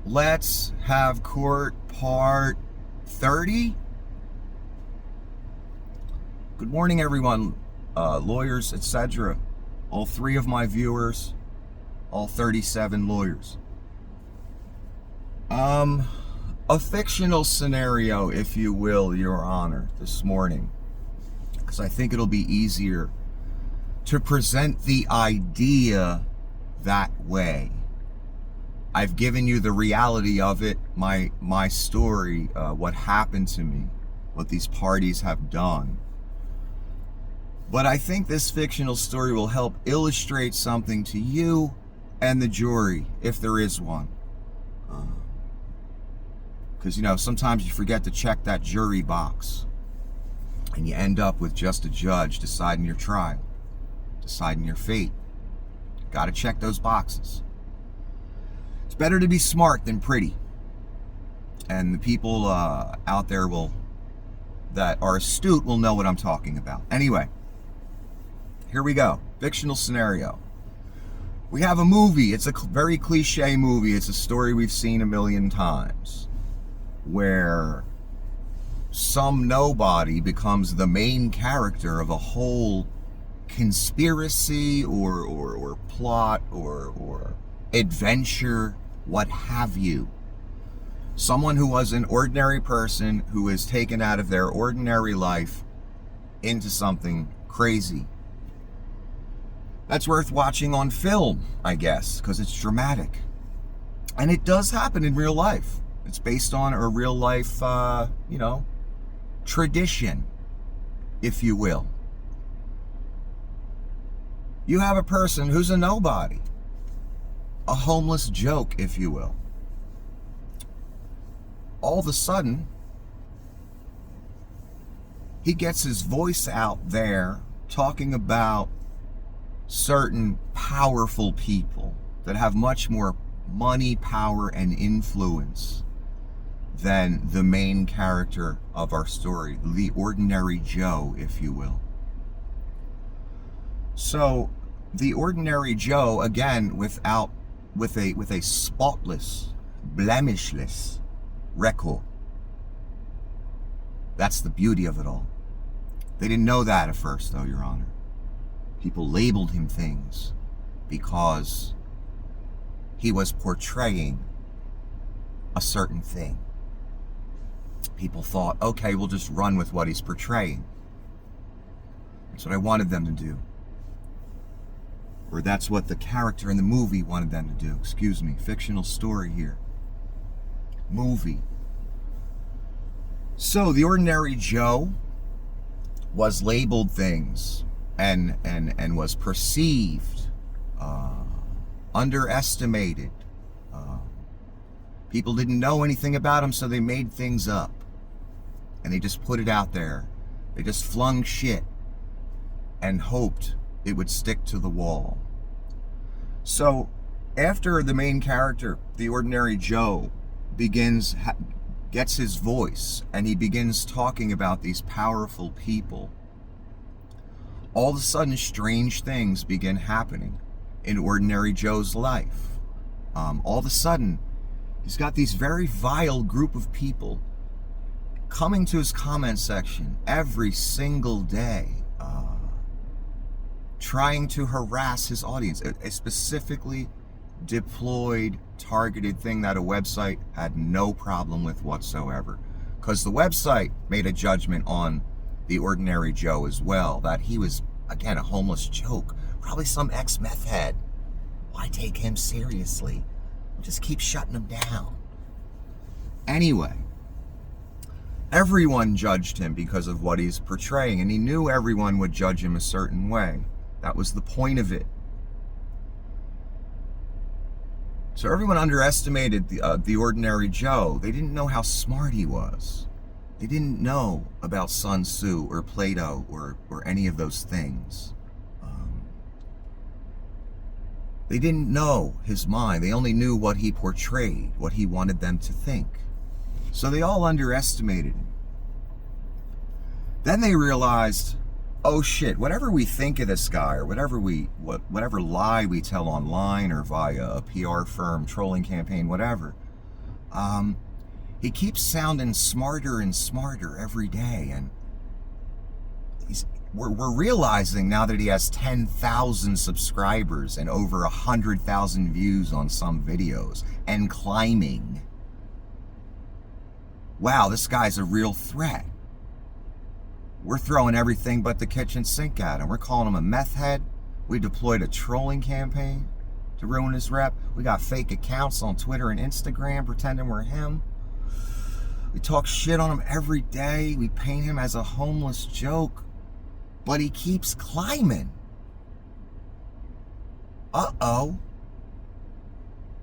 Let's have court part 30. Good morning, everyone, lawyers, etc. All three of my viewers, all 37 lawyers. A fictional scenario, if you will, Your Honor, this morning, because I think it'll be easier to present the idea that way. I've given you the reality of it, my story, what happened to me, what these parties have done. But I think this fictional story will help illustrate something to you and the jury, if there is one. Because, sometimes you forget to check that jury box, and you end up with just a judge deciding your trial, deciding your fate. Got to check those boxes. It's better to be smart than pretty. And the people out there that are astute will know what I'm talking about. Anyway, here we go. Fictional scenario. We have a movie. It's a very cliche movie. It's a story we've seen a million times, where some nobody becomes the main character of a whole conspiracy or plot or adventure, what have you. Someone who was an ordinary person who is taken out of their ordinary life into something crazy. That's worth watching on film, I guess, because it's dramatic. And it does happen in real life. It's based on a real life, tradition, if you will. You have a person who's a nobody. A homeless joke, if you will. All of a sudden, he gets his voice out there talking about certain powerful people that have much more money, power, and influence than the main character of our story, the ordinary Joe, if you will. So, the ordinary Joe, again, with a spotless, blemishless record. That's the beauty of it all. They didn't know that at first, though, Your Honor. People labeled him things because he was portraying a certain thing. People thought, okay, we'll just run with what he's portraying. That's what I wanted them to do. Or that's what the character in the movie wanted them to do. Excuse me, fictional story here. Movie. So the ordinary Joe was labeled things and was perceived, underestimated. People didn't know anything about him, so they made things up. And they just put it out there. They just flung shit and hoped it would stick to the wall. So after the main character, the ordinary Joe, gets his voice and he begins talking about these powerful people, all of a sudden strange things begin happening in ordinary Joe's life. All of a sudden, he's got these very vile group of people coming to his comment section every single day, trying to harass his audience. A specifically deployed, targeted thing that a website had no problem with whatsoever. Because the website made a judgment on the ordinary Joe as well, that he was, again, a homeless joke. Probably some ex-meth head. Why take him seriously? Just keep shutting him down. Anyway, everyone judged him because of what he's portraying, and he knew everyone would judge him a certain way. That was the point of it. So everyone underestimated the ordinary Joe. They didn't know how smart he was. They didn't know about Sun Tzu or Plato or any of those things. They didn't know his mind. They only knew what he portrayed, what he wanted them to think. So they all underestimated him. Then they realized, oh shit, whatever we think of this guy, or whatever lie we tell online or via a PR firm, trolling campaign, whatever, He keeps sounding smarter and smarter every day, and we're realizing now that he has 10,000 subscribers and over 100,000 views on some videos and climbing. Wow, this guy's a real threat. We're throwing everything but the kitchen sink at him. We're calling him a meth head. We deployed a trolling campaign to ruin his rep. We got fake accounts on Twitter and Instagram pretending we're him. We talk shit on him every day. We paint him as a homeless joke. But he keeps climbing. Uh-oh.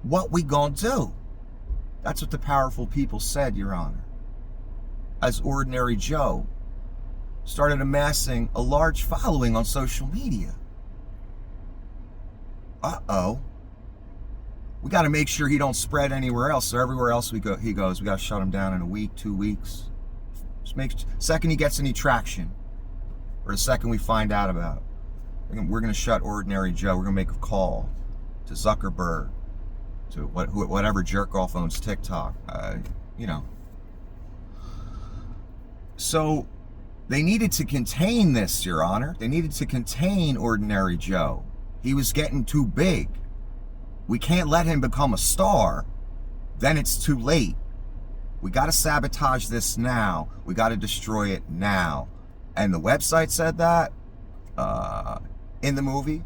What we gonna do? That's what the powerful people said, Your Honor. As Ordinary Joe started amassing a large following on social media. Uh-oh. We got to make sure he don't spread anywhere else. So everywhere else he goes, we got to shut him down in a week, 2 weeks. Just second he gets any traction, or the second we find out about it, we're going to shut Ordinary Joe. We're going to make a call to Zuckerberg, to whatever jerk off owns TikTok. So they needed to contain this, Your Honor. They needed to contain Ordinary Joe. He was getting too big. We can't let him become a star. Then it's too late. We got to sabotage this now. We got to destroy it now. And the website said that in the movie.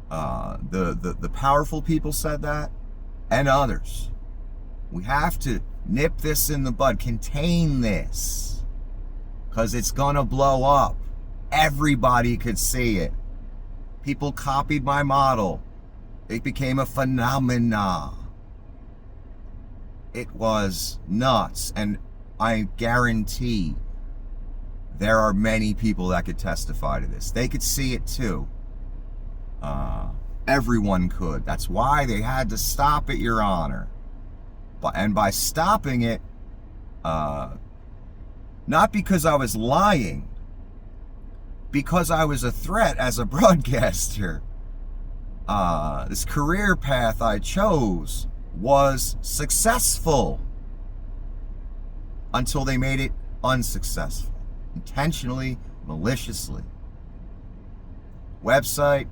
The powerful people said that, and others. We have to nip this in the bud, contain this, because it's gonna blow up. Everybody could see it. People copied my model. It became a phenomena. It was nuts, and I guarantee there are many people that could testify to this. They could see it too. Everyone could. That's why they had to stop it, Your Honor. And by stopping it, not because I was lying, because I was a threat as a broadcaster. This career path I chose was successful until they made it unsuccessful. Intentionally, maliciously. Website,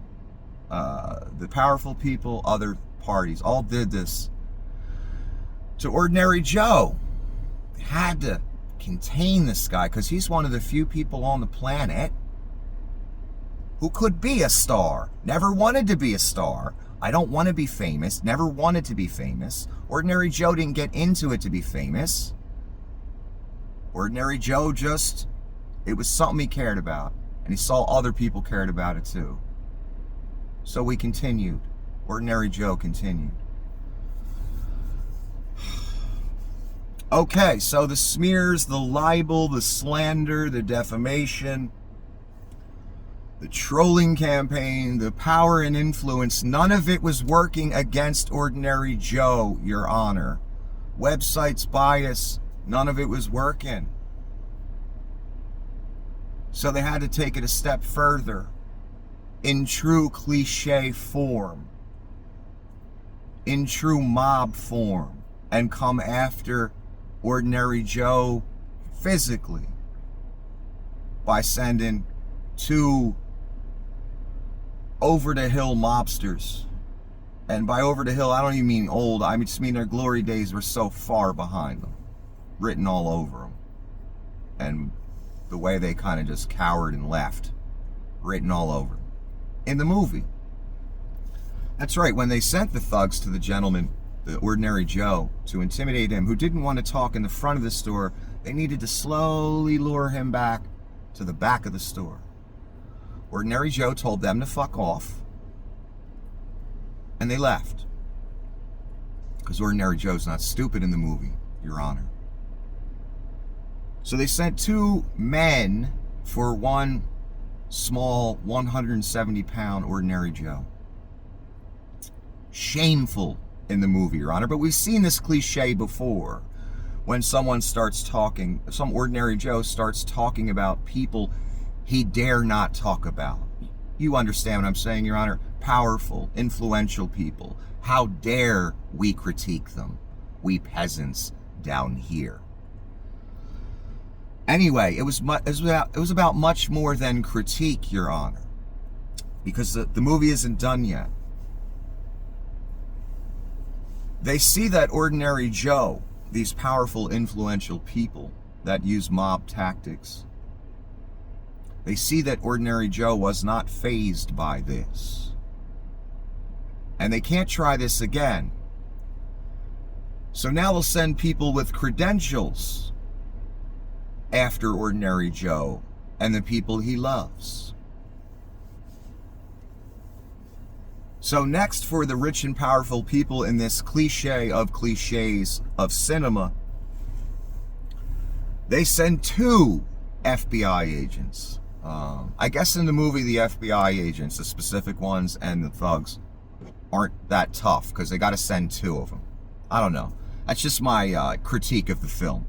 the powerful people, other parties, all did this to Ordinary Joe. They had to contain this guy because he's one of the few people on the planet who could be a star. Never wanted to be a star. I don't want to be famous. Never wanted to be famous. Ordinary Joe didn't get into it to be famous. Ordinary Joe it was something he cared about. And he saw other people cared about it too. So we continued. Ordinary Joe continued. Okay, so the smears, the libel, the slander, the defamation, the trolling campaign, the power and influence, none of it was working against Ordinary Joe, Your Honor. Website's bias, none of it was working. So they had to take it a step further in true cliche form, in true mob form, and come after Ordinary Joe physically by sending 2 over-the-hill mobsters. And by over the hill, I don't even mean old. I just mean their glory days were so far behind them, written all over them. And the way they kind of just cowered and left, written all over them. In the movie. That's right, when they sent the thugs to the gentleman, the Ordinary Joe, to intimidate him, who didn't want to talk in the front of the store, they needed to slowly lure him back to the back of the store. Ordinary Joe told them to fuck off, and they left. Because Ordinary Joe's not stupid in the movie, Your Honor. So they sent 2 men for one small 170-pound Ordinary Joe. Shameful in the movie, Your Honor, but we've seen this cliche before. When someone starts talking, some Ordinary Joe starts talking about people he dare not talk about. You understand what I'm saying, Your Honor? Powerful, influential people. How dare we critique them? we peasants down here. Anyway, it was about much more than critique, Your Honor, because the movie isn't done yet. They see that Ordinary Joe, these powerful, influential people that use mob tactics, they see that Ordinary Joe was not fazed by this. And they can't try this again. So now they'll send people with credentials after Ordinary Joe and the people he loves. So next, for the rich and powerful people in this cliche of cliches of cinema, they send 2 FBI agents. I guess in the movie, the FBI agents, the specific ones and the thugs, aren't that tough because they got to send 2 of them. I don't know. That's just my critique of the film.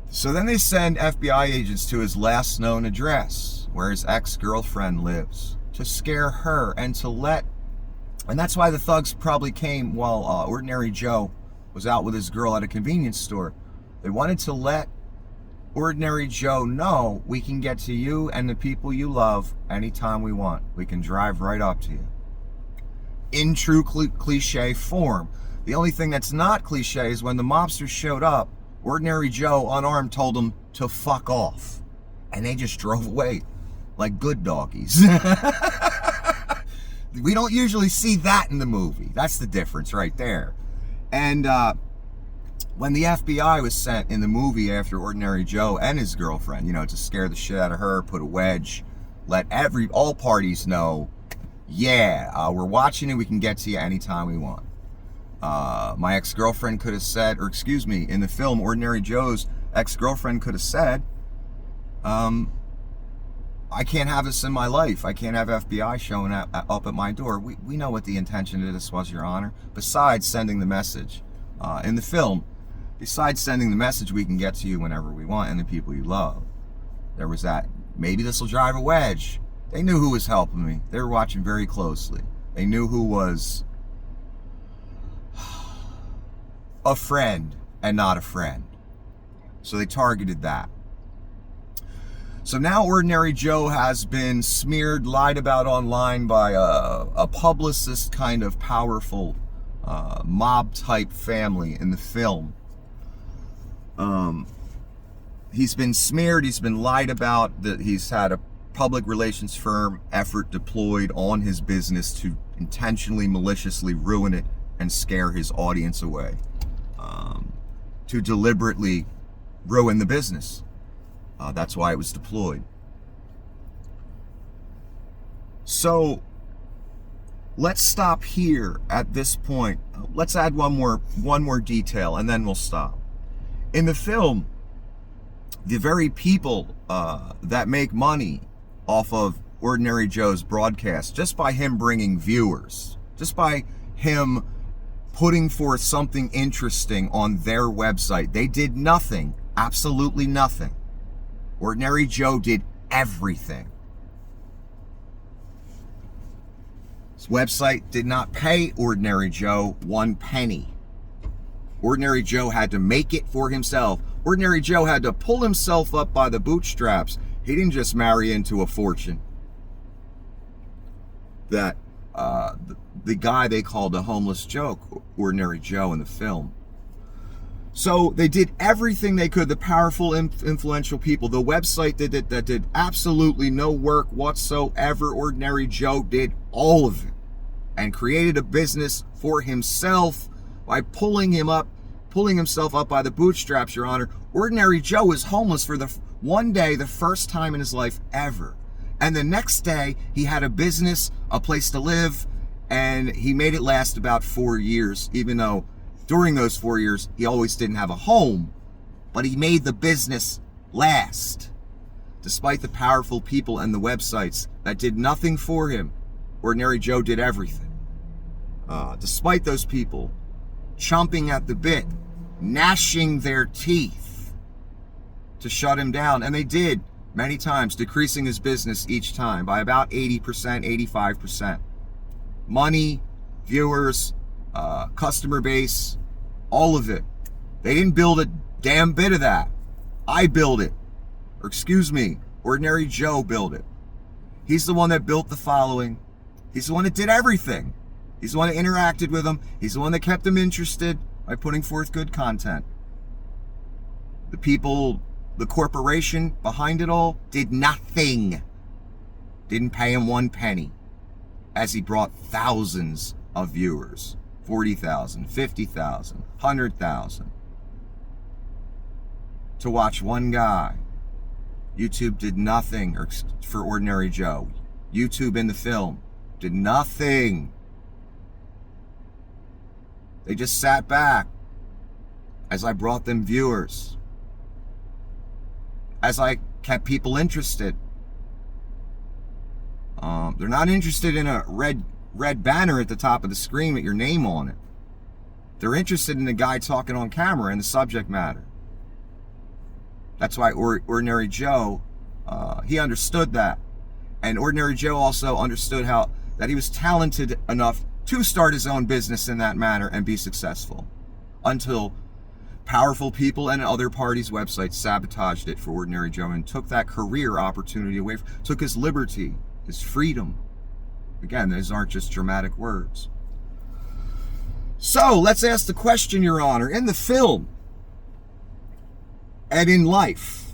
So then they send FBI agents to his last known address, where his ex-girlfriend lives, to scare her and and that's why the thugs probably came while Ordinary Joe was out with his girl at a convenience store. They wanted to let Ordinary Joe know, we can get to you and the people you love anytime we want. We can drive right up to you. In true cliche form. The only thing that's not cliche is when the mobsters showed up, Ordinary Joe, unarmed, told them to fuck off. And they just drove away like good doggies. We don't usually see that in the movie. That's the difference right there. And when the FBI was sent in the movie after Ordinary Joe and his girlfriend, to scare the shit out of her, put a wedge, let all parties know, yeah, we're watching it, we can get to you anytime we want. My ex-girlfriend could have said, in the film, Ordinary Joe's ex-girlfriend could have said, I can't have this in my life. I can't have FBI showing up at my door. We know what the intention of this was, Your Honor. Besides sending the message in the film, besides sending the message, we can get to you whenever we want and the people you love. There was that, maybe this will drive a wedge. They knew who was helping me. They were watching very closely. They knew who was a friend and not a friend. So they targeted that. So now Ordinary Joe has been smeared, lied about online by a publicist kind of powerful mob-type family in the film. He's been smeared, he's been lied about, that he's had a public relations firm effort deployed on his business to intentionally, maliciously ruin it and scare his audience away. To deliberately ruin the business. That's why it was deployed. So let's stop here at this point. Let's add one more detail and then we'll stop. In the film, the very people that make money off of Ordinary Joe's broadcast, just by him bringing viewers, just by him putting forth something interesting on their website, they did nothing, absolutely nothing. Ordinary Joe did everything. His website did not pay Ordinary Joe 1 penny. Ordinary Joe had to make it for himself. Ordinary Joe had to pull himself up by the bootstraps. He didn't just marry into a fortune that the guy they called a homeless joke, Ordinary Joe, in the film. So they did everything they could, the powerful, influential people. The website that did absolutely no work whatsoever. Ordinary Joe did all of it and created a business for himself by pulling himself up by the bootstraps, Your Honor. Ordinary Joe was homeless for one day, the first time in his life ever. And the next day, he had a business, a place to live, and he made it last about 4 years, even though during those 4 years, he always didn't have a home, but he made the business last. Despite the powerful people and the websites that did nothing for him, Ordinary Joe did everything. Despite those people chomping at the bit, gnashing their teeth to shut him down, and they did many times, decreasing his business each time by about 80%, 85%. Money, viewers, customer base, all of it. They didn't build a damn bit of that. I built it. Or excuse me, Ordinary Joe built it. He's the one that built the following. He's the one that did everything. He's the one that interacted with them. He's the one that kept them interested by putting forth good content. The people, the corporation behind it all did nothing. Didn't pay him one penny, as he brought thousands of viewers. 40,000, 50,000, 100,000. To watch one guy. YouTube did nothing for Ordinary Joe. YouTube in the film did nothing. They just sat back as I brought them viewers, as I kept people interested. They're not interested in a red banner at the top of the screen with your name on it. They're interested in the guy talking on camera and the subject matter. That's why Ordinary Joe, he understood that. And Ordinary Joe also understood that he was talented enough to start his own business in that manner and be successful. Until powerful people and other parties' websites sabotaged it for Ordinary Joe and took that career opportunity away, took his liberty, his freedom. Again, these aren't just dramatic words. So, let's ask the question, Your Honor. In the film, and in life,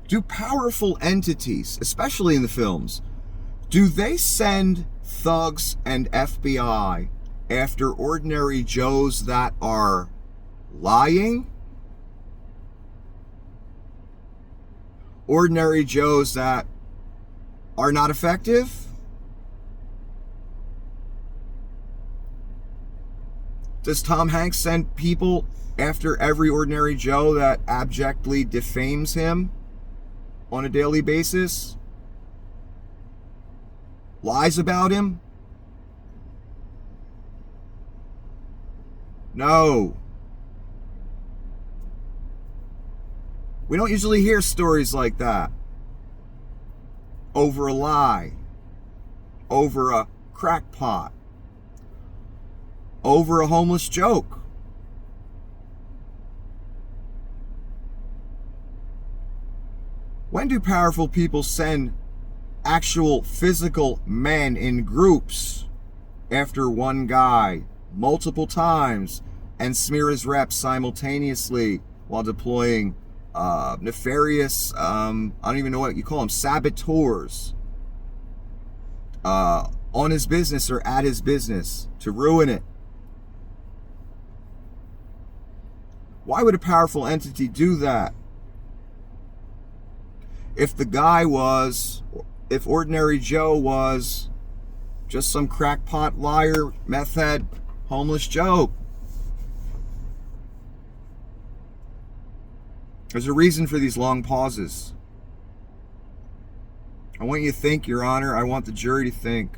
do powerful entities, especially in the films, do they send thugs and FBI after Ordinary Joes that are lying? Ordinary Joes that are not effective? Does Tom Hanks send people after every Ordinary Joe that abjectly defames him on a daily basis? Lies about him? No. We don't usually hear stories like that. Over a lie. Over a crackpot. Over a homeless joke. When do powerful people send actual physical men in groups after one guy multiple times and smear his reps simultaneously while deploying nefarious, I don't even know what you call them, saboteurs on his business or at his business to ruin it? Why would a powerful entity do that? If Ordinary Joe was just some crackpot, liar, meth head, homeless Joe. There's a reason for these long pauses. I want you to think, Your Honor. I want the jury to think.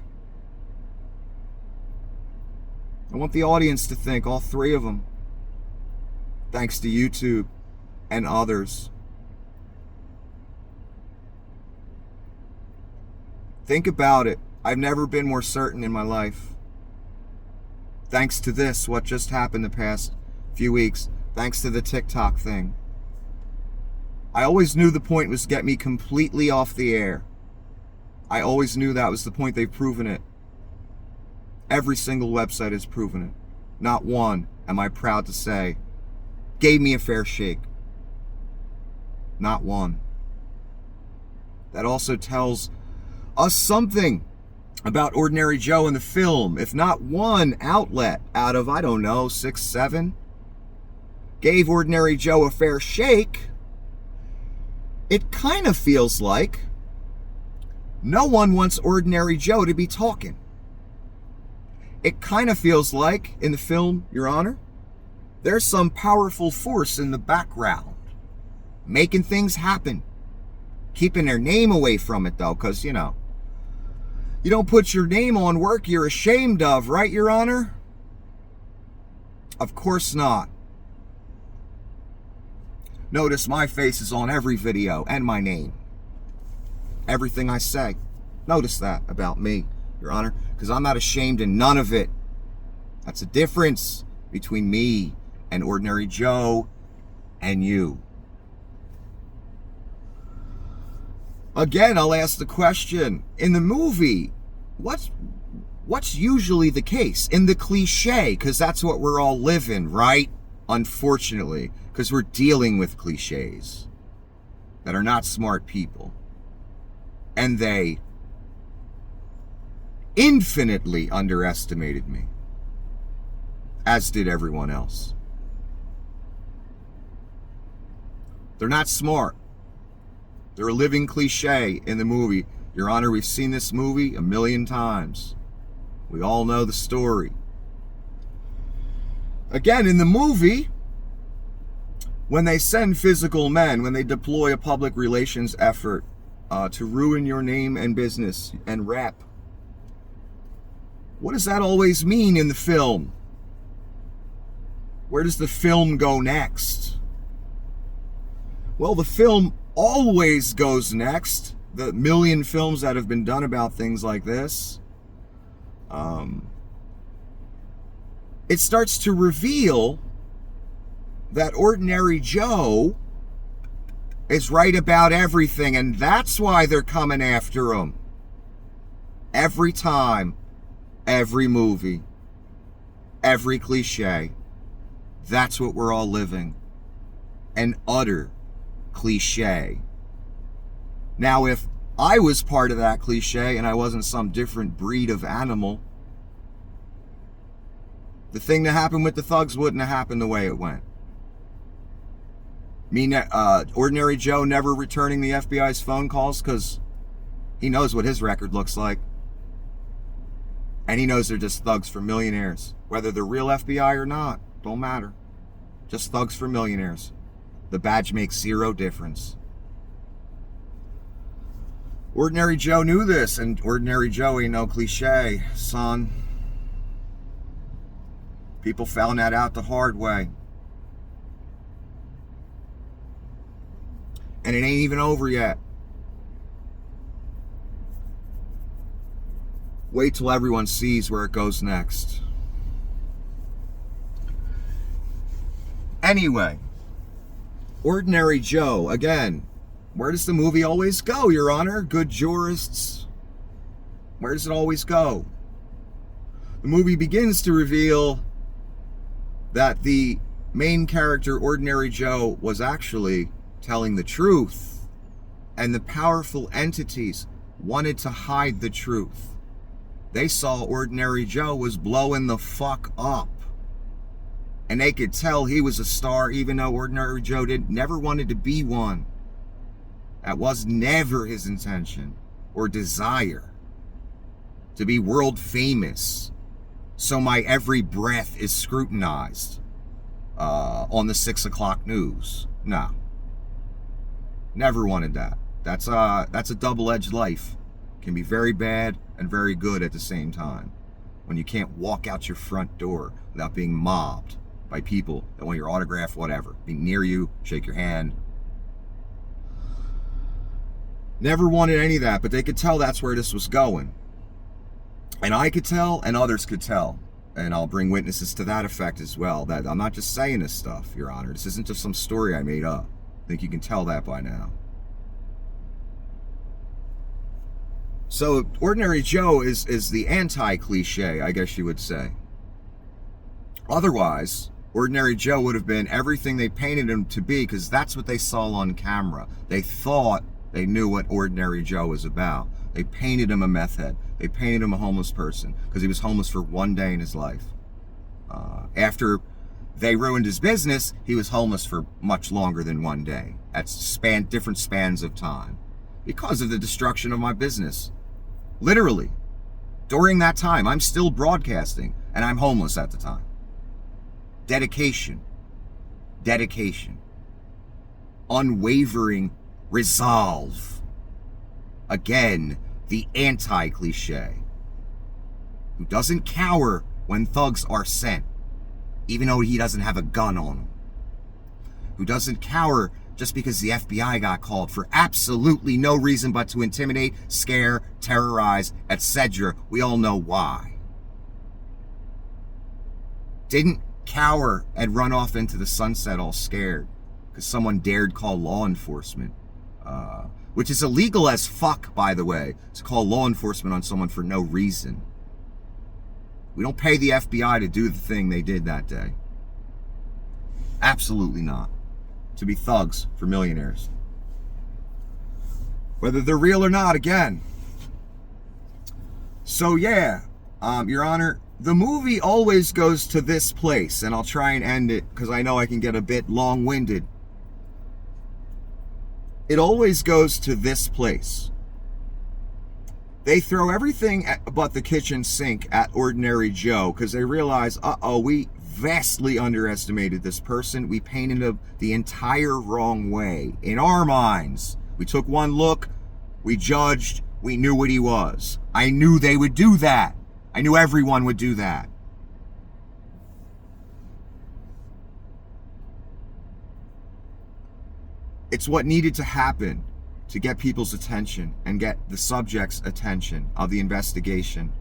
I want the audience to think, all three of them. Thanks to YouTube and others. Think about it. I've never been more certain in my life. Thanks to this, what just happened the past few weeks. Thanks to the TikTok thing. I always knew the point was to get me completely off the air. I always knew that was the point. They've proven it. Every single website has proven it. Not one, am I proud to say, gave me a fair shake. Not one. That also tells us something about Ordinary Joe in the film. If not one outlet out of, I don't know, 6, 7, gave Ordinary Joe a fair shake, it kind of feels like no one wants Ordinary Joe to be talking. It kind of feels like, in the film, Your Honor, there's some powerful force in the background making things happen. Keeping their name away from it, though, because, you know, you don't put your name on work you're ashamed of, right, Your Honor? Of course not. Notice my face is on every video and my name. Everything I say. Notice that about me, Your Honor, because I'm not ashamed in none of it. That's a difference between me and ordinary Joe and you. Again, I'll ask the question, in the movie, what's usually the case? In the cliche, because that's what we're all living, right? Unfortunately, because we're dealing with cliches that are not smart people. And they infinitely underestimated me, as did everyone else. They're not smart. They're a living cliche in the movie. Your Honor, we've seen this movie a million times. We all know the story. Again, in the movie, when they send physical men, when they deploy a public relations effort to ruin your name and business and rep, what does that always mean in the film? Where does the film go next? Well, the film always goes next. The million films that have been done about things like this, it starts to reveal that ordinary Joe is right about everything, and that's why they're coming after him. Every time, every movie, every cliche, that's what we're all living. An utter cliche. Now, if I was part of that cliche and I wasn't some different breed of animal, the thing that happened with the thugs wouldn't have happened the way it went. Ordinary Joe never returning the FBI's phone calls because he knows what his record looks like. And he knows they're just thugs for millionaires. Whether they're real FBI or not, don't matter. Just thugs for millionaires. The badge makes zero difference. Ordinary Joe knew this, and ordinary Joe ain't no cliche, son. People found that out the hard way. And it ain't even over yet. Wait till everyone sees where it goes next. Anyway, ordinary Joe, again, where does the movie always go, Your Honor? Good jurists. Where does it always go? The movie begins to reveal that the main character, Ordinary Joe, was actually telling the truth. And the powerful entities wanted to hide the truth. They saw Ordinary Joe was blowing the fuck up. And they could tell he was a star, even though Ordinary Joe never wanted to be one. That was never his intention or desire, to be world famous. So my every breath is scrutinized on the 6 o'clock news. No. Never wanted that. That's a double-edged life. Can be very bad and very good at the same time. When you can't walk out your front door without being mobbed by people that want your autograph, whatever. Be near you, shake your hand. Never wanted any of that, but they could tell that's where this was going. And I could tell, and others could tell. And I'll bring witnesses to that effect as well. That I'm not just saying this stuff, Your Honor. This isn't just some story I made up. I think you can tell that by now. So, Ordinary Joe is the anti-cliche, I guess you would say. Otherwise, Ordinary Joe would have been everything they painted him to be, because that's what they saw on camera. They thought they knew what Ordinary Joe was about. They painted him a meth head. They painted him a homeless person, because he was homeless for one day in his life. After they ruined his business, he was homeless for much longer than one day. That's different spans of time. Because of the destruction of my business. Literally. During that time, I'm still broadcasting, and I'm homeless at the time. Dedication. Dedication. Unwavering resolve. Again, the anti-cliche. Who doesn't cower when thugs are sent, even though he doesn't have a gun on him. Who doesn't cower just because the FBI got called for absolutely no reason but to intimidate, scare, terrorize, etc. We all know why. didn't cower and run off into the sunset all scared because someone dared call law enforcement, which is illegal as fuck, by the way, to call law enforcement on someone for no reason. We don't pay the FBI to do the thing they did that day. Absolutely not. To be thugs for millionaires. Whether they're real or not, again. So yeah, Your Honor, the movie always goes to this place, and I'll try and end it because I know I can get a bit long-winded. It always goes to this place. They throw everything but the kitchen sink at Ordinary Joe because they realize, uh-oh, we vastly underestimated this person. We painted him the entire wrong way. In our minds, we took one look, we judged, we knew what he was. I knew they would do that. I knew everyone would do that. It's what needed to happen to get people's attention and get the subject's attention of the investigation.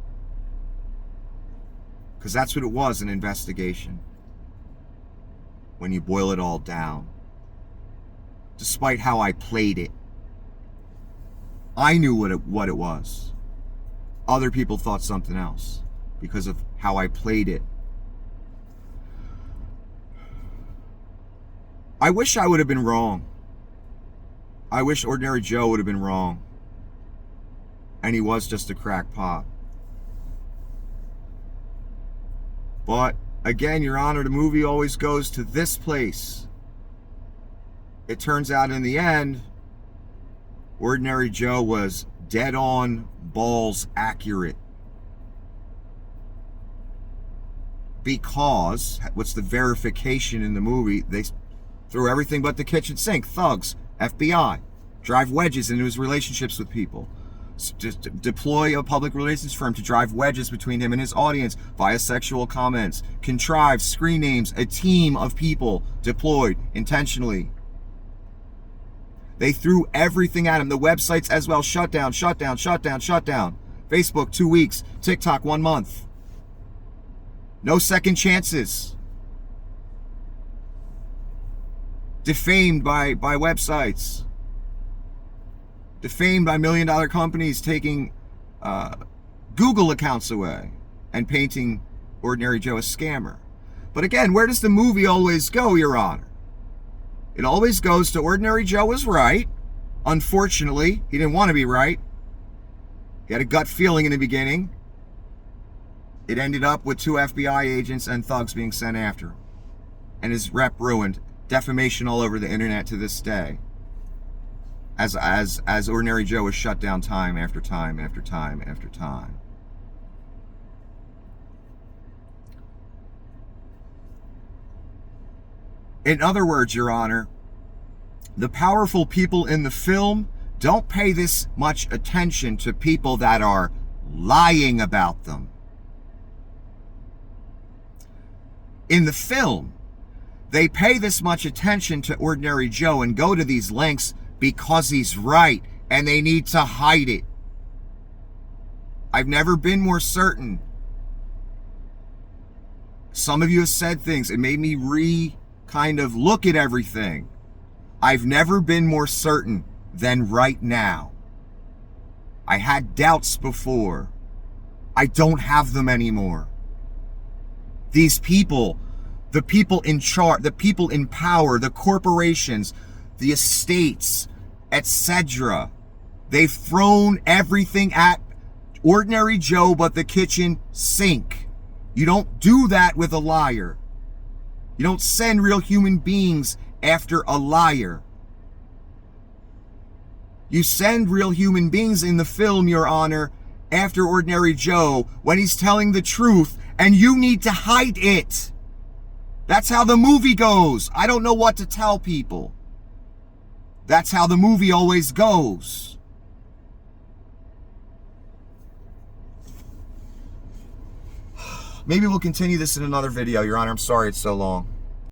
Because that's what it was, an investigation. When you boil it all down. Despite how I played it. I knew what it was. Other people thought something else because of how I played it. I wish I would have been wrong. I wish Ordinary Joe would have been wrong. And he was just a crackpot. But, again, Your Honor, the movie always goes to this place. It turns out in the end, Ordinary Joe was dead on, balls accurate. Because, what's the verification in the movie? They threw everything but the kitchen sink. Thugs, FBI, drive wedges into his relationships with people. Just deploy a public relations firm to drive wedges between him and his audience via sexual comments. Contrive screen names, a team of people deployed intentionally. They threw everything at him. The websites as well, shut down. Facebook, 2 weeks. TikTok, 1 month. No second chances. Defamed by websites. Defamed by $1 million companies taking Google accounts away and painting Ordinary Joe a scammer. But again, where does the movie always go, Your Honor? It always goes to Ordinary Joe was right. Unfortunately, he didn't want to be right. He had a gut feeling in the beginning. It ended up with 2 FBI agents and thugs being sent after him. And his rep ruined. Defamation all over the internet to this day. As Ordinary Joe was shut down time after time after time after time. In other words, Your Honor, the powerful people in the film don't pay this much attention to people that are lying about them. In the film, they pay this much attention to Ordinary Joe and go to these lengths because he's right, and they need to hide it. I've never been more certain. Some of you have said things. It made me kind of look at everything. I've never been more certain than right now. I had doubts before. I don't have them anymore. These people, the people in charge, the people in power, the corporations, the estates, etc., they've thrown everything at Ordinary Joe but the kitchen sink. You don't do that with a liar. You don't send real human beings after a liar. You send real human beings in the film, Your Honor, after Ordinary Joe when he's telling the truth, and you need to hide it. That's how the movie goes. I don't know what to tell people. That's how the movie always goes. Maybe we'll continue this in another video, Your Honor. I'm sorry it's so long.